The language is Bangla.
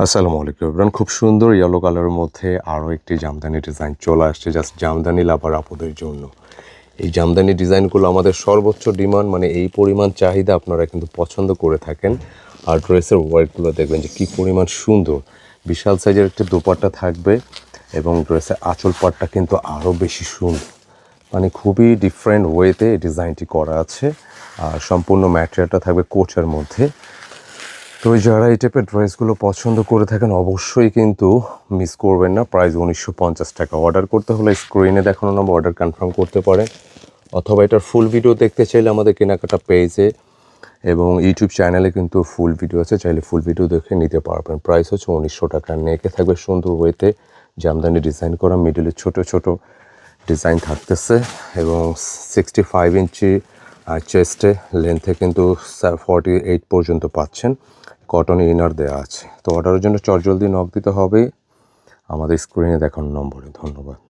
আসসালামু আলাইকুম এভরিওয়ান, খুব সুন্দর ইয়েলো কালারের মধ্যে আরও একটি জামদানি ডিজাইন চলে আসছে জাস্ট জামদানি লাভার আপুদের জন্য। এই জামদানি ডিজাইনগুলো আমাদের সর্বোচ্চ ডিমান্ড, মানে এই পরিমাণ চাহিদা আপনারা কিন্তু পছন্দ করে থাকেন। আর ড্রেসের ওয়ার্কগুলো দেখবেন যে কী পরিমাণ সুন্দর, বিশাল সাইজের একটি দোপাট্টা থাকবে এবং ড্রেসের আঁচল পাটটা কিন্তু আরও বেশি সুন্দর, মানে খুবই ডিফারেন্ট ওয়েতে এই ডিজাইনটি করা আছে। আর সম্পূর্ণ ম্যাটেরিয়ালটা থাকবে কোচের মধ্যে। তো যারা এই টাইপের ড্রেসগুলো পছন্দ করে থাকেন অবশ্যই কিন্তু মিস করবেন না। প্রাইস 1950 টাকা। অর্ডার করতে হলে স্ক্রিনে দেখানো নম্বর অর্ডার কনফার্ম করতে পারেন, অথবা এটার ফুল ভিডিও দেখতে চাইলে আমাদের কেনাকাটা পেজে এবং ইউটিউব চ্যানেলে কিন্তু ফুল ভিডিও আছে, চাইলে ফুল ভিডিও দেখে নিতে পারবেন। প্রাইস হচ্ছে 1900 টাকা। নেকে থাকবে সুন্দর ওয়েতে জামদানি ডিজাইন করা, মিডলে ছোট ছোট ডিজাইন থাকতেছে এবং 65 ইঞ্চি চেস্টে, লেন্থে কিন্তু 48 পর্যন্ত পাচ্ছেন। কটন ইনার দেওয়া আছে। তো অর্ডারের জন্য চটজলদি নক দিতে হবে আমাদের স্ক্রিনে দেখানো নম্বরে। ধন্যবাদ।